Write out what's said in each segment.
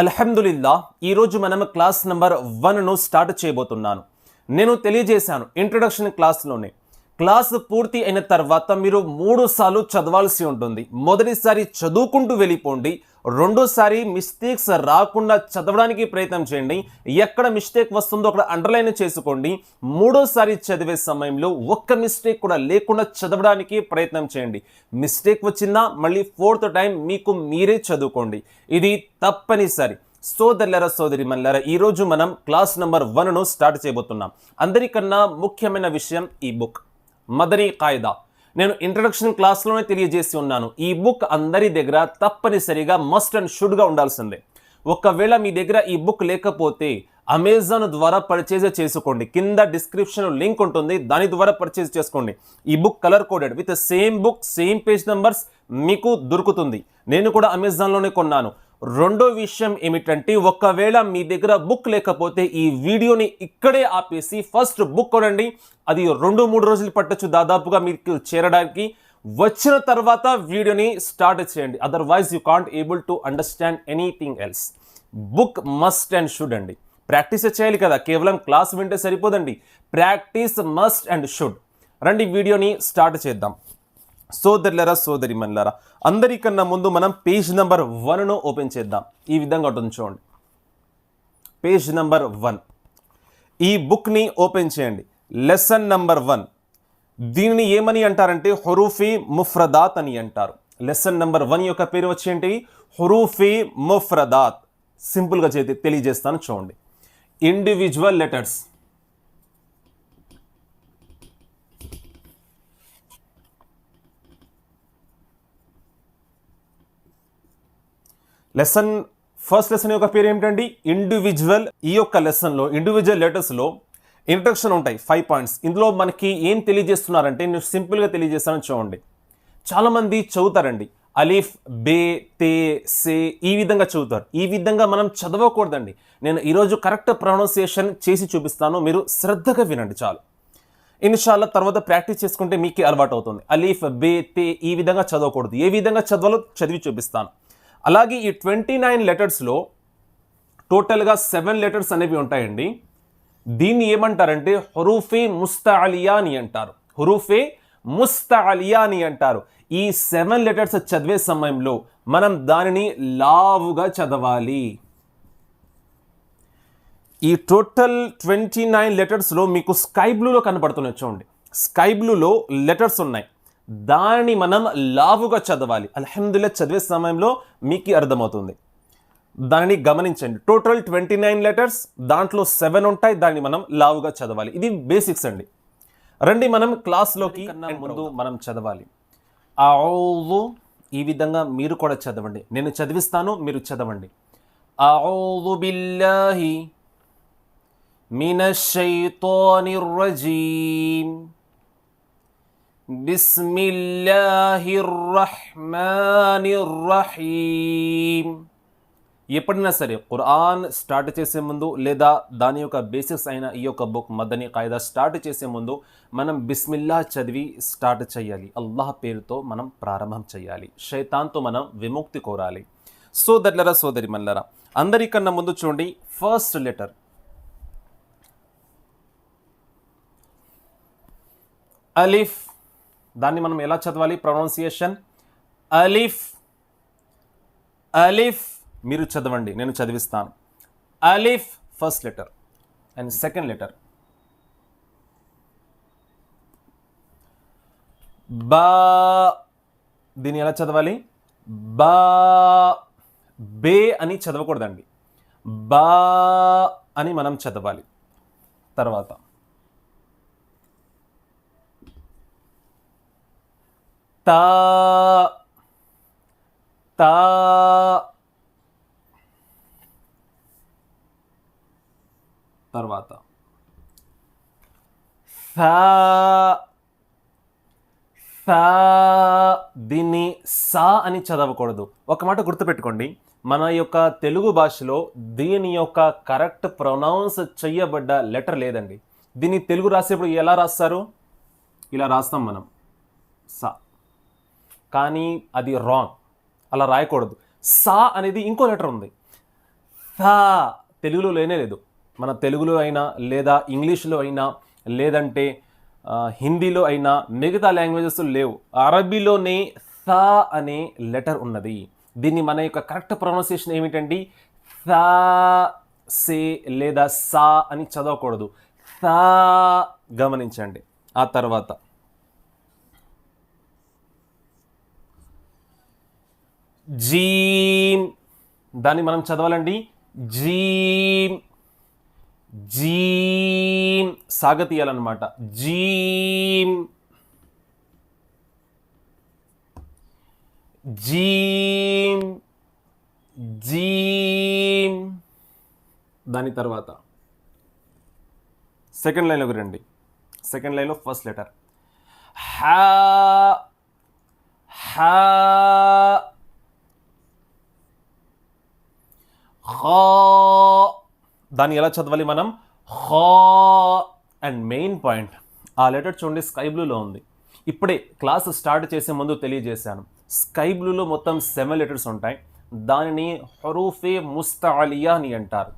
అల్హమ్దులిల్లా ఈరోజు మనం class number 1ను start చేయబోతున్నాను. నేను తెలియజేశాను ఇంట్రొడక్షన్ క్లాస్లోనే. క్లాస్ పూర్తి అయిన తర్వాత మీరు 3 సార్లు చదవాల్సి ఉంటుంది. మొదటిసారి చదువుకుంటూ వెళ్ళిపోండి. రెండోసారి మిస్టేక్స్ రాకుండా చదవడానికి ప్రయత్నం చేయండి. ఎక్కడ మిస్టేక్ వస్తుందో అక్కడ అండర్లైన్ చేసుకోండి. మూడోసారి చదివే సమయంలో ఒక్క మిస్టేక్ కూడా లేకుండా చదవడానికి ప్రయత్నం చేయండి. మిస్టేక్ వచ్చినా మళ్ళీ 4th టైం మీకు మీరే చదువుకోండి. ఇది తప్పనిసరి. సోదరులారా సోదరిమణులారా, ఈరోజు మనం క్లాస్ నెంబర్ 1ను స్టార్ట్ చేయబోతున్నాం. అందరికన్నా ముఖ్యమైన విషయం ఈ బుక్ మదనీ ఖాయిదా. నేను ఇంట్రడక్షన్ క్లాస్లోనే తెలియజేసి ఉన్నాను. ఈ బుక్ అందరి దగ్గర తప్పనిసరిగా మస్ట్ అండ్ షుడ్గా ఉండాల్సిందే. ఒకవేళ మీ దగ్గర ఈ బుక్ లేకపోతే అమెజాన్ ద్వారా పర్చేజ్ చేసుకోండి. కింద డిస్క్రిప్షన్ లింక్ ఉంటుంది, దాని ద్వారా పర్చేజ్ చేసుకోండి. ఈ book colour coded with same book same page numbers మీకు దొరుకుతుంది. నేను కూడా అమెజాన్లోనే కొన్నాను. రెండో విషయం ఏమిటంటే, ఒకవేళ మీ దగ్గర బుక్ లేకపోతే ఈ వీడియోని ఇక్కడే ఆపేసి ఫస్ట్ బుక్ కొనండి. అది 2-3 రోజులు పట్టొచ్చు దాదాపుగా మీకు చేరడానికి. వచ్చిన తర్వాత వీడియోని స్టార్ట్ చేయండి. Otherwise you can't able to understand anything else. Book must and should అండి. ప్రాక్టీస్ చేయాలి కదా, కేవలం క్లాస్ వింటే సరిపోదండి. Practice must and should. రండి వీడియోని స్టార్ట్ చేద్దాం. సోదరులారా సోదరిమణులారా, అందరికన్నా ముందు మనం పేజ్ నెంబర్ 1ను ఓపెన్ చేద్దాం. ఈ విధంగా ఉంటుంది చూడండి, పేజ్ నెంబర్ 1. ఈ బుక్ని ఓపెన్ చేయండి. Lesson number 1. దీనిని ఏమని అంటారంటే హురూఫీ ముఫ్రదాత్ అని అంటారు. లెసన్ నెంబర్ 1 యొక్క పేరు వచ్చేంటి హురూఫీ ముఫ్రదాత్. సింపుల్గా తెలియజేస్తాను చూడండి. Individual letters. ఫస్ట్ లెసన్ యొక్క పేరు ఏమిటండి ఇండివిజువల్. ఈ యొక్క లెసన్లో ఇండివిజువల్ లెటర్స్లో ఇంట్రడక్షన్ ఉంటాయి 5 పాయింట్స్. ఇందులో మనకి ఏం తెలియజేస్తున్నారంటే, నేను సింపుల్గా తెలియజేస్తాను చూడండి. చాలామంది చదువుతారండి అలీఫ్, బే, తే, సే ఈ విధంగా చదువుతారు. ఈ విధంగా మనం చదవకూడదండి. నేను ఈరోజు కరెక్ట్ ప్రొనౌన్సియేషన్ చేసి చూపిస్తాను, మీరు శ్రద్ధగా వినండి చాలు. ఇన్షాల్లా తర్వాత ప్రాక్టీస్ చేసుకుంటే మీకే అలవాటు అవుతుంది. అలీఫ్, బే, తే ఈ విధంగా చదవకూడదు. ఏ విధంగా చదవాలో చదివి చూపిస్తాను. అలాగే ఈ 29 లెటర్స్లో టోటల్గా 7 లెటర్స్ అనేవి ఉంటాయండి. దీన్ని ఏమంటారంటే హురూఫే ముస్తఅలియా అని అంటారు. హురూఫే ముస్తఅలియా అని అంటారు. ఈ 7 లెటర్స్ చదివే సమయంలో మనం దానిని లావుగా చదవాలి. ఈ టోటల్ 29 లెటర్స్లో మీకు స్కై బ్లూలో కనబడుతున్నాయి చూడండి. స్కై బ్లూలో లెటర్స్ ఉన్నాయి, దాన్ని మనం లావుగా చదవాలి. అల్హమ్దులిల్లా చదివే సమయంలో మీకు అర్థమవుతుంది. దానిని గమనించండి. టోటల్ 29 లెటర్స్, దాంట్లో 7 ఉంటాయి, దాన్ని మనం లావుగా చదవాలి. ఇది బేసిక్స్ అండి. రండి మనం క్లాస్లోకి ముందు మనం చదవాలి. అఊజు ఈ విధంగా మీరు కూడా చదవండి. నేను చదివిస్తాను, మీరు చదవండి. అఊజు బిల్లాహి మినష్ షైతానిర్ రజీమ్ బిస్మిల్లాహిర్ రహ్మానిర్ రహీం. ఎప్పుడైనా సరే ఖురాన్ స్టార్ట్ చేసే ముందు లేదా దాని యొక్క బేసిక్స్ అయిన ఈ యొక్క బుక్ మదనీ ఖాయిదా స్టార్ట్ చేసే ముందు మనం బిస్మిల్లా చదివి స్టార్ట్ చేయాలి. అల్లాహ్ పేరుతో మనం ప్రారంభం చేయాలి. శైతాన్తో మనం విముక్తి కోరాలి. సోదరులారా సోదరిమణులారా, అందరికన్నా ముందు చూడండి ఫస్ట్ లెటర్ అలిఫ్. దాన్ని మనం ఎలా చదవాలి? ప్రొనౌన్సియేషన్ అలిఫ్. అలిఫ్ మీరు చదవండి, నేను చదివిస్తాను. అలిఫ్ first letter. And second letter బా. దీన్ని ఎలా చదవాలి? బా. బే అని చదవకూడదండి, బా అని మనం చదవాలి. తర్వాత తా. తా. తర్వాత సా. సా. దీన్ని సా అని చదవకూడదు. ఒక మాట గుర్తుపెట్టుకోండి, మన యొక్క తెలుగు భాషలో దీని యొక్క కరెక్ట్ ప్రొనౌన్స్ చేయబడ్డ లెటర్ లేదండి. దీన్ని తెలుగు రాసేప్పుడు ఎలా రాస్తారు? ఇలా రాస్తాం మనం, సా. కానీ అది రాంగ్, అలా రాయకూడదు. సా అనేది ఇంకో లెటర్ ఉంది. థా తెలుగులో లేనే లేదు. మన తెలుగులో అయినా లేదా ఇంగ్లీష్లో అయినా లేదంటే హిందీలో అయినా మిగతా లాంగ్వేజెస్ లేవు. అరబీలోనే థా అనే లెటర్ ఉన్నది. దీన్ని మన యొక్క కరెక్ట్ ప్రొనౌన్సియేషన్ ఏమిటండి? థా సే లేదా సా అని చదవకూడదు. థా గమనించండి. ఆ తర్వాత జీమ్, దాన్ని మనం చదవాలండి జీమ్. జీమ్ సాగతీయాలన్నమాట. జీమ్ జీమ్ జీమ్. దాని తర్వాత సెకండ్ లైన్లోకి రండి. సెకండ్ లైన్లో ఫస్ట్ లెటర్ హా. హా ఖా. దాన్ని ఎలా చదవాలి మనం? ఖా. అండ్ మెయిన్ పాయింట్, ఆ లెటర్ చూడండి స్కై బ్లూలో ఉంది. ఇప్పుడే క్లాస్ స్టార్ట్ చేసే ముందు తెలియజేశాను, స్కై బ్లూలో మొత్తం 7 లెటర్స్ ఉంటాయి. దానిని హురూఫే ముస్తఅలియా అని అంటారు.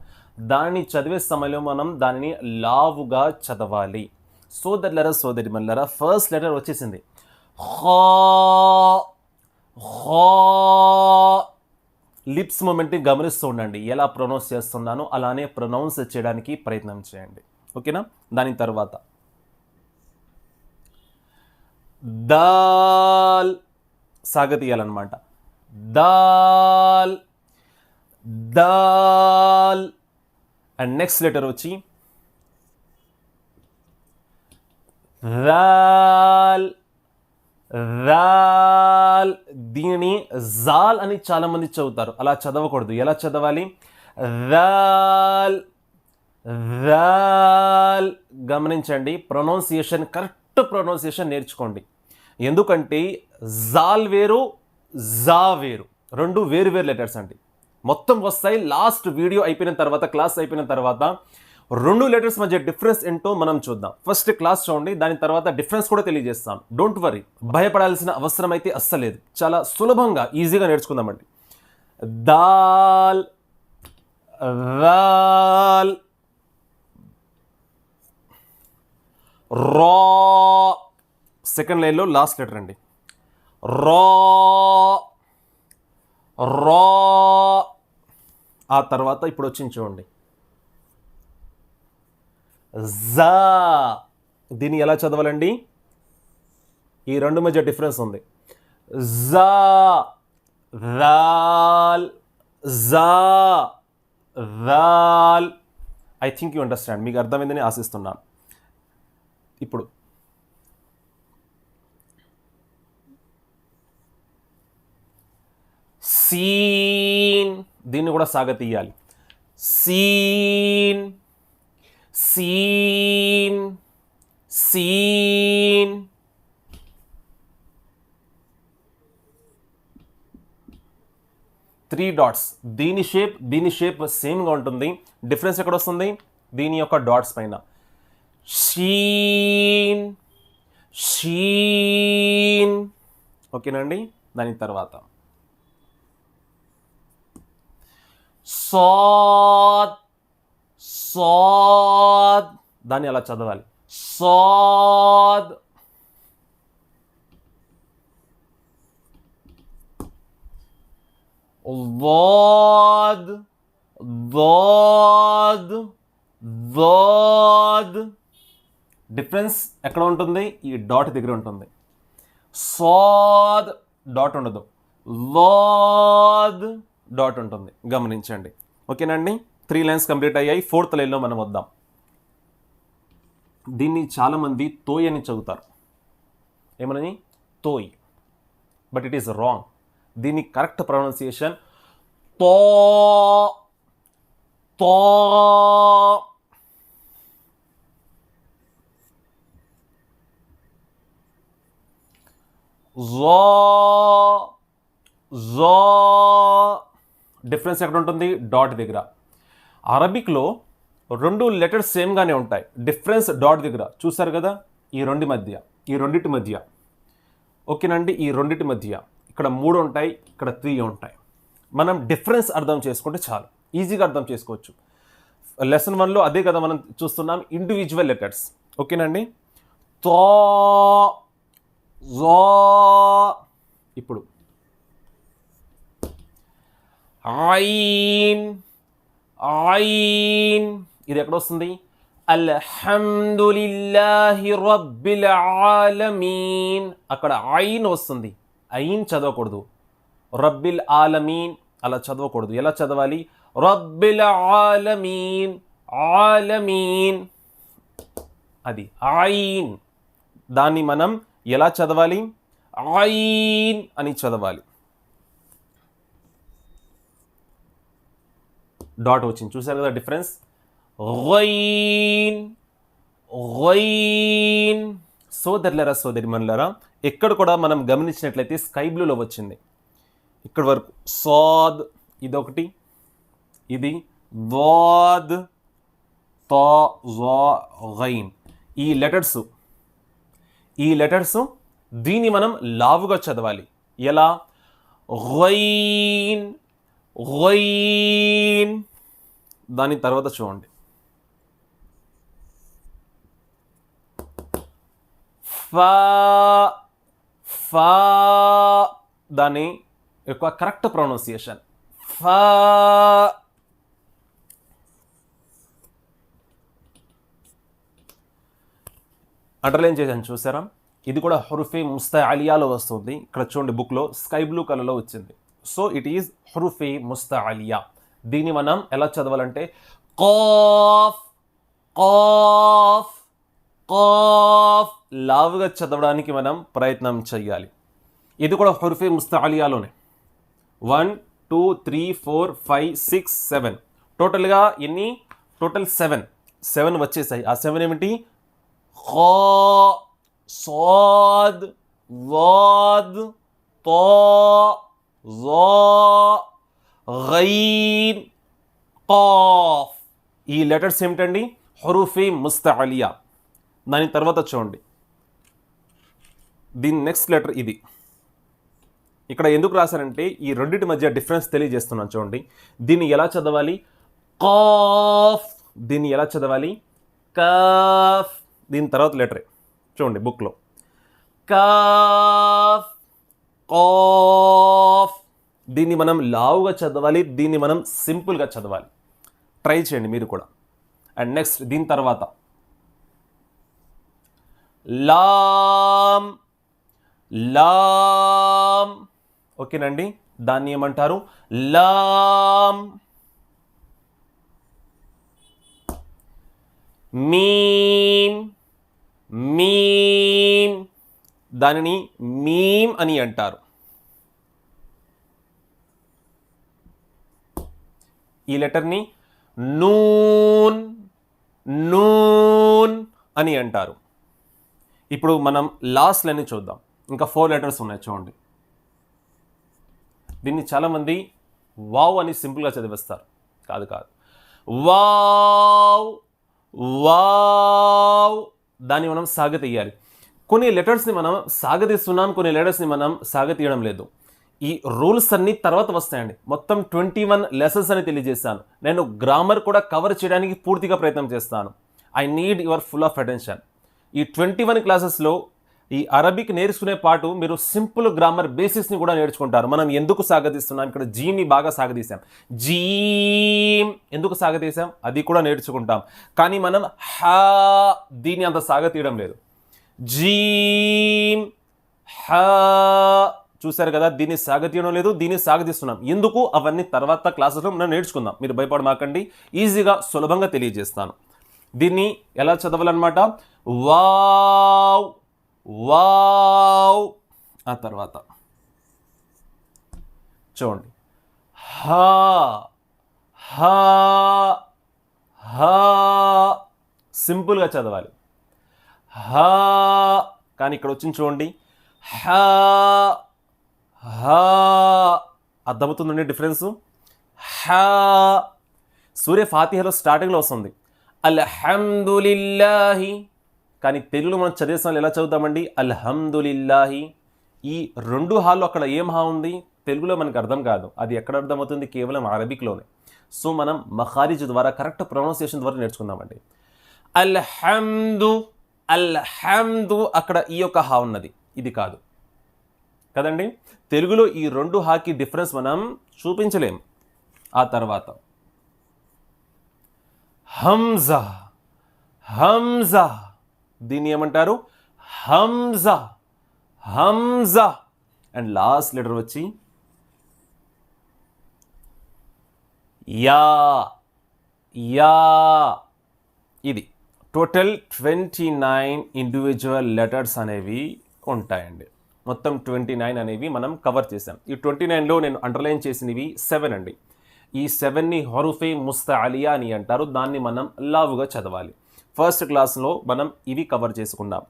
దానిని చదివే సమయంలో మనం దానిని లావుగా చదవాలి. సోదరులరా సోదరిమణులారా, ఫస్ట్ లెటర్ వచ్చేసింది ఖా. ఖా. లిప్స్ మూమెంట్ని గమనిస్తూ ఉండండి. ఎలా ప్రొనౌన్స్ చేస్తున్నానో అలానే ప్రొనౌన్స్ చేయడానికి ప్రయత్నం చేయండి. ఓకేనా? దాని తర్వాత దాల్ సాగతీయాలన్నమాట. దాల్ దాల్. అండ్ నెక్స్ట్ లెటర్ వచ్చి రాల్. రాల్. దీనిని జాల్ అని చాలా మంది చదువుతారు. అలా చదవకూడదు. ఎలా చదవాలి? రాల్. రాల్. గమనించండి, ప్రొనౌన్సియేషన్ కరెక్ట్ ప్రొనౌన్సియేషన్ నేర్చుకోండి. ఎందుకంటే జాల్ వేరు, జా వేరు, రెండు వేరు వేరు లెటర్స్ అండి. మొత్తం వస్తాయి. లాస్ట్ వీడియో అయిపోయిన తర్వాత, క్లాస్ అయిపోయిన తర్వాత 2 లెటర్స్ మధ్య డిఫరెన్స్ ఏంటో మనం చూద్దాం. ఫస్ట్ క్లాస్ చూడండి, దాని తర్వాత డిఫరెన్స్ కూడా తెలియజేస్తాను. డోంట్ వరీ, భయపడాల్సిన అవసరం అయితే అస్సలేదు. చాలా సులభంగా ఈజీగా నేర్చుకుందామండి. దాల్, రాల్, రా. సెకండ్ లైన్లో లాస్ట్ లెటర్ అండి. రా. రా. ఆ తర్వాత ఇప్పుడు వచ్చింది చూడండి జా. దీన్ని ఎలా చదవాలండి? ఈ రెండు మధ్య డిఫరెన్స్ ఉంది. జా. రాల్. జా. రాల్. I think you understand. మీకు అర్థమైందని ఆశిస్తున్నాను. ఇప్పుడు సీన్. దీన్ని కూడా సాగతీయాలి. సీన్. సీన్. సీన్. Three dots. దీని షేప్ సేమ్గా ఉంటుంది. డిఫరెన్స్ ఎక్కడ వస్తుంది? దీని యొక్క డాట్స్ పైన. షీన్. షీన్. ఓకేనండి? దాని తర్వాత సాద్. సాద్. దాన్ని అలా చదవాలి. సాద్. వాద్. వాద్. వాద్. డిఫరెన్స్ ఎక్కడ ఉంటుంది? ఈ డాట్ దగ్గర ఉంటుంది. సాద్ డాట్ ఉండదు. వాద్ డాట్ ఉంటుంది. గమనించండి. ఓకేనండి? 3 లైన్స్ కంప్లీట్ అయ్యాయి. 4th లైన్లో మనం వద్దాం. దీన్ని చాలామంది తోయ్ అని చదువుతారు. ఏమని? తోయ్. But it is wrong. దీని కరెక్ట్ ప్రొనౌన్సియేషన్ తో. తో. జో. జో. డిఫరెన్స్ ఎక్కడ ఉంటుంది? డాట్ దగ్గర. అరబిక్లో 2 లెటర్స్ సేమ్గానే ఉంటాయి. డిఫరెన్స్ డాట్ దగ్గర. చూసారు కదా? ఈ రెండింటి మధ్య. ఓకేనండి? ఈ రెండింటి మధ్య ఇక్కడ 3 ఉంటాయి, ఇక్కడ 3 ఉంటాయి. మనం డిఫరెన్స్ అర్థం చేసుకుంటే చాలు. ఈజీగా అర్థం చేసుకోవచ్చు. లెసన్ 1లో అదే కదా మనం చూస్తున్నాం, ఇండివిజువల్ లెటర్స్. ఓకేనండి. తో, జో. ఇప్పుడు ఐన్, ఐన్ ఇది ఎక్కడ వస్తుంది? అల్హమ్దులిల్లాహి రబ్బిల్ ఆలమీన్. అక్కడ ఐన్ వస్తుంది. ఐన్ చదవకూడదు. రబ్బిల్ ఆలమీన్ అలా చదవకూడదు. ఎలా చదవాలి? రబ్బిల్ ఆలమీన్, ఆలమీన్. అది ఐన్. దాన్ని మనం ఎలా చదవాలి? ఐన్ అని చదవాలి. డాట్ వచ్చింది, చూసారు కదా డిఫరెన్స్? గైన్, గైన్. సోదరులరా సోదరిమణులారా, ఎక్కడ కూడా మనం గమనించినట్లయితే స్కై బ్లూలో వచ్చింది ఇక్కడ వరకు. సాద్ ఇదొకటి, ఇది వాద్, తా, జా, గైన్. ఈ లెటర్స్ దీన్ని మనం లావుగా చదవాలి. ఎలా? Gain, gain. దాని తర్వాత చూడండి, ఫా, ఫా. దాని యొక్క కరెక్ట్ ప్రొనౌన్సియేషన్ ఫా. అండర్లైన్ చేశాను, చూసారా? ఇది కూడా హురుఫే ముస్తఅలియాలో వస్తుంది. ఇక్కడ చూడండి, బుక్లో స్కై బ్లూ కలర్లో వచ్చింది. సో ఇట్ ఈజ్ హురుఫే ముస్తఅలియా. దీన్ని మనం ఎలా చదవాలంటే ఖాఫ్, ఖాఫ్, ఖాఫ్. లావుగా చదవడానికి మనం ప్రయత్నం చేయాలి. ఇది కూడా హురుఫే ముస్తఅలియాలోనే. 1 2 3 4 5 6 7 టోటల్గా ఎన్ని? టోటల్ 7 వచ్చేసాయి. ఆ 7 ఏమిటి? ఖా, సాద్, వాద్, తా, జా, గైన్, ఖాఫ్. ఈ లెటర్స్ ఏమిటండి? హురూఫే ముస్తఅలియా. దాని తర్వాత చూడండి, దీని నెక్స్ట్ లెటర్ ఇది. ఇక్కడ ఎందుకు రాశారంటే ఈ రెండింటి మధ్య డిఫరెన్స్ తెలియజేస్తున్నాను. చూడండి, దీన్ని ఎలా చదవాలి? ఖాఫ్. దీన్ని ఎలా చదవాలి? కాఫ్. దీని తర్వాత లెటరే చూడండి బుక్లో, కాఫ్, ఖాఫ్. దీన్ని మనం లావుగా చదవాలి, దీన్ని మనం సింపుల్గా చదవాలి. ట్రై చేయండి మీరు కూడా. అండ్ నెక్స్ట్ దీని తర్వాత లామ్, లామ్. ఓకేనండి, దాన్ని ఏమంటారు? లామ్. మీమ్, మీమ్. దానిని మీమ్ అని అంటారు. ఈ లెటర్ని నూన్, నూన్ అని అంటారు. ఇప్పుడు మనం లాస్ట్ లైన్ చూద్దాం. ఇంకా 4 లెటర్స్ ఉన్నాయి చూడండి. దీన్ని చాలామంది వావ్ అని సింపుల్గా చదివేస్తారు. కాదు, వావ్, వావ్. దాన్ని మనం సాగతీయాలి. కొన్ని లెటర్స్ని మనం సాగతీస్తున్నాం, కొన్ని లెటర్స్ని మనం సాగతీయడం లేదు. ఈ రూల్స్ అన్నీ తర్వాత వస్తాయండి. మొత్తం 21 లెసన్స్ అని తెలియజేస్తాను. నేను గ్రామర్ కూడా కవర్ చేయడానికి పూర్తిగా ప్రయత్నం చేస్తాను. I need your full of attention. ఈ 21 క్లాసెస్లో ఈ అరబిక్ నేర్చుకునే పాటు మీరు సింపుల్ గ్రామర్ బేసిక్స్ని కూడా నేర్చుకుంటారు. మనం ఎందుకు సాగతీస్తున్నాం? ఇక్కడ జీమ్ని బాగా సాగతీసాం. జీమ్ ఎందుకు సాగతీసాం అది కూడా నేర్చుకుంటాం. కానీ మనం హా దీన్ని అంత సాగతీయడం లేదు. జీమ్, హా. చూసారు కదా, దీన్ని సాగతీయడం లేదు, దీన్ని సాగతీస్తున్నాం. ఎందుకు? అవన్నీ తర్వాత క్లాసెస్లో మనం నేర్చుకుందాం. మీరు భయపడమాకండి, ఈజీగా సులభంగా తెలియజేస్తాను. దీన్ని ఎలా చదవాలన్నమాట? Wow, wow. ఆ తర్వాత చూడండి, హా, హా, హా. సింపుల్గా చదవాలి. హా. కానీ ఇక్కడ వచ్చింది చూడండి, హా, హా. అర్థమవుతుందండి డిఫరెన్సు? హా. సూర్య ఫాతిహలో స్టార్టింగ్లో వస్తుంది అల్హమ్దులిల్లాహి. కానీ తెలుగులో మనం చదివేసిన ఎలా చదువుతామండి? అల్హమ్దులిల్లాహి. ఈ 2 హాల్లో అక్కడ ఏం హా ఉంది? తెలుగులో మనకు అర్థం కాదు. అది ఎక్కడ అర్థమవుతుంది? కేవలం అరబిక్లోనే. సో మనం మఖారిజ్ ద్వారా కరెక్ట్ ప్రొనౌన్సియేషన్ ద్వారా నేర్చుకుందామండి. అల్హమ్దు, అల్హమ్దు, అక్కడ ఈ యొక్క హా ఉన్నది, ఇది కాదు కదండి. తెలుగులో ఈ రెండు హాకి డిఫరెన్స్ మనం చూపించలేం. ఆ తర్వాత హంజా, హంజా, దీన్ని ఏమంటారు? Hamza, Hamza. And last letter వచ్చి యా, యా. ఇది టోటల్ 29 ఇండివిజువల్ లెటర్స్ అనేవి ఉంటాయండి. మొత్తం 29 అనేవి మనం కవర్ చేసాం. ఈ 29లో నేను అండర్లైన్ చేసినవి 7 అండి. ఈ 7ని హరుఫే ముస్తఅలియా అని అంటారు. దాన్ని మనం లావుగా చదవాలి. ఫస్ట్ క్లాస్లో మనం ఇవి కవర్ చేసుకున్నాం.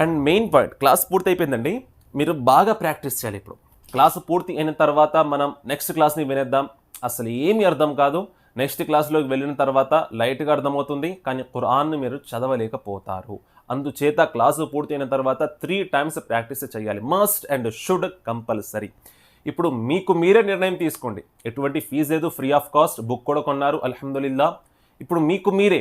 అండ్ మెయిన్ పాయింట్, క్లాస్ పూర్తయిపోయిందండి. మీరు బాగా ప్రాక్టీస్ చేయాలి. ఇప్పుడు క్లాసు పూర్తి అయిన తర్వాత మనం నెక్స్ట్ క్లాస్ని వినేద్దాం. అసలు ఏమీ అర్థం కాదు. నెక్స్ట్ క్లాస్లోకి వెళ్ళిన తర్వాత లైట్గా అర్థమవుతుంది, కానీ ఖురాన్ను మీరు చదవలేకపోతారు. అందుచేత క్లాసు పూర్తయిన తర్వాత 3 times ప్రాక్టీస్ చేయాలి. Must and should compulsory. ఇప్పుడు మీకు మీరే నిర్ణయం తీసుకోండి. ఎటువంటి ఫీజు లేదు, ఫ్రీ ఆఫ్ కాస్ట్. బుక్ కూడా కొన్నారు, అల్హమ్దులిల్లా. ఇప్పుడు మీకు మీరే,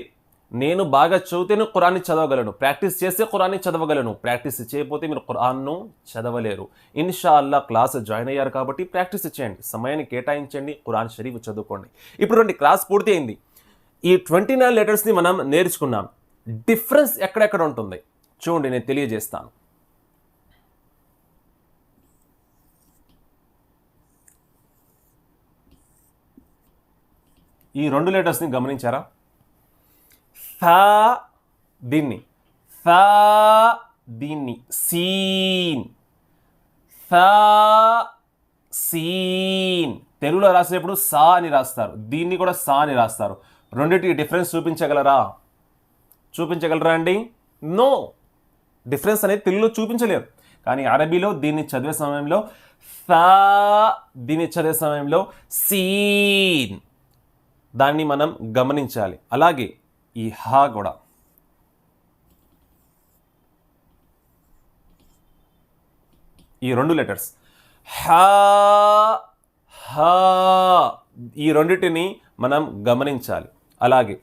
నేను బాగా చదివితేనే ఖురాన్ని చదవగలను, ప్రాక్టీస్ చేస్తే ఖురాన్ని చదవగలను, ప్రాక్టీస్ చేయకపోతే మీరు ఖురాన్ను చదవలేరు. ఇన్షా అల్లా క్లాస్ జాయిన్ అయ్యారు కాబట్టి ప్రాక్టీస్ చేయండి, సమయాన్ని కేటాయించండి, ఖురాన్ షరీఫ్ చదువుకోండి. ఇప్పుడు రండి, క్లాస్ పూర్తి అయింది. ఈ 29 లెటర్స్ని మనం నేర్చుకున్నాం. డిఫరెన్స్ ఎక్కడెక్కడ ఉంటుంది చూడండి, నేను తెలియజేస్తాను. ఈ 2 లెటర్స్ని గమనించారా? ఫా, దీన్ని ఫా, దీన్ని సీన్, ఫా, సీన్. తెలుగులో రాసేటప్పుడు సా అని రాస్తారు, దీన్ని కూడా సా అని రాస్తారు. రెండింటికి డిఫరెన్స్ చూపించగలరా అండి? నో, డిఫరెన్స్ అనేది తెలుగులో చూపించలేరు. కానీ అరబీలో దీన్ని చదివే సమయంలో ఫా, దీన్ని చదివే సమయంలో సీన్, దాన్ని మనం గమనించాలి. అలాగే ఈ హా కూడా, ఈ 2 లెటర్స్ హా, హా, ఈ రెండింటిని మనం గమనించాలి. అలాగే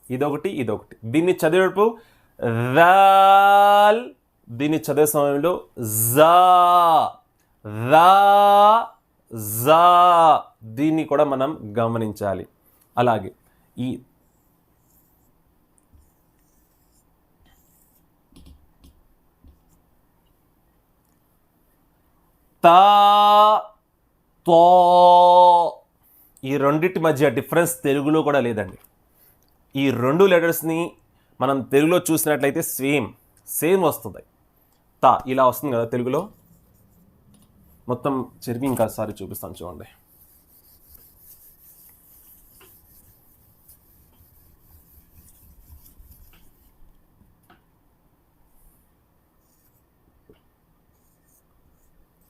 ఇదొకటి, ఇదొకటి. దీన్ని చదివేటప్పుడు రాల్, దీన్ని చదివే సమయంలో జా, రా, జా, దీన్ని కూడా మనం గమనించాలి. అలాగే ఈ తా, తో, ఈ రెండింటి మధ్య డిఫరెన్స్ తెలుగులో కూడా లేదండి. ఈ 2 లెటర్స్ని మనం తెలుగులో చూసినట్లయితే సేమ్ వస్తుంది. తా ఇలా వస్తుంది కదా తెలుగులో. మొత్తం చెరిపి ఇంకోసారి చూపిస్తాను చూడండి.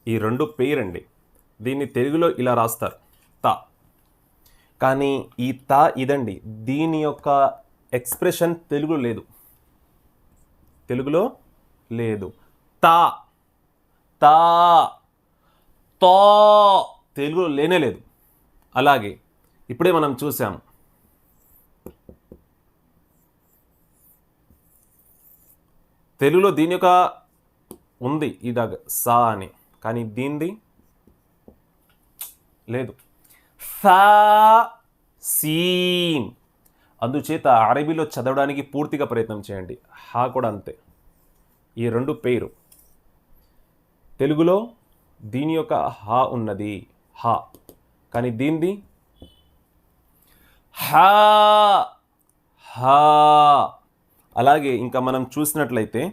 ఈ 2 పేరండి. దీన్ని తెలుగులో ఇలా రాస్తారు, తా. కానీ ఈ తా ఇదండి, దీని యొక్క ఎక్స్ప్రెషన్ తెలుగులో లేదు. తా, తా, తో, తెలుగులో లేనే లేదు. అలాగే ఇప్పుడే మనం చూసాము తెలుగులో దీని యొక్క ఉంది ఇదాగ సా అని, కానీ దీనిది లేదు. సా, సీన్. అందుచేత అరబీలో చదవడానికి పూర్తిగా ప్రయత్నం చేయండి. హా కూడా అంతే. ఈ 2 పేరు తెలుగులో దీని యొక్క హా ఉన్నది, హా, కానీ దీనిది హా, హా. అలాగే ఇంకా మనం చూసినట్లయితే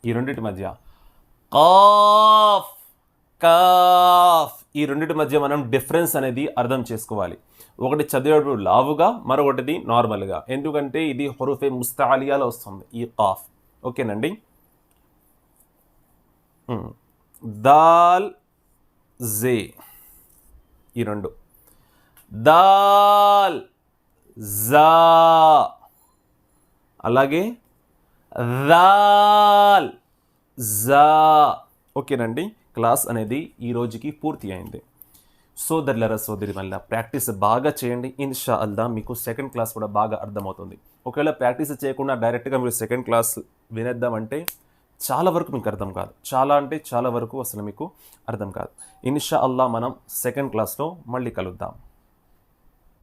ఈ రెండింటి మధ్య కాఫ్, కాఫ్, ఈ రెండింటి మధ్య మనం డిఫరెన్స్ అనేది అర్థం చేసుకోవాలి. ఒకటి చదివేటప్పుడు లావుగా, మరొకటిది నార్మల్గా. ఎందుకంటే ఇది హురూఫే ముస్తఅలియాలో వస్తుంది ఈ కాఫ్. ఓకేనండి. దాల్, జే, ఈ 2. దాల్, జా. అలాగే దాల్, జా. ఓకేనండి, క్లాస్ అనేది ఈ రోజుకి పూర్తి అయింది. సోదరులరా సోదరి వల్ల ప్రాక్టీస్ బాగా చేయండి. ఇన్షా అల్లా మీకు సెకండ్ క్లాస్ కూడా బాగా అర్థమవుతుంది. ఒకవేళ ప్రాక్టీస్ చేయకుండా డైరెక్ట్గా మీరు సెకండ్ క్లాస్ వినేద్దామంటే చాలా వరకు మీకు అర్థం కాదు. చాలా అంటే చాలా వరకు అసలు మీకు అర్థం కాదు. ఇన్షా అల్లా మనం సెకండ్ క్లాస్లో మళ్ళీ కలుద్దాం.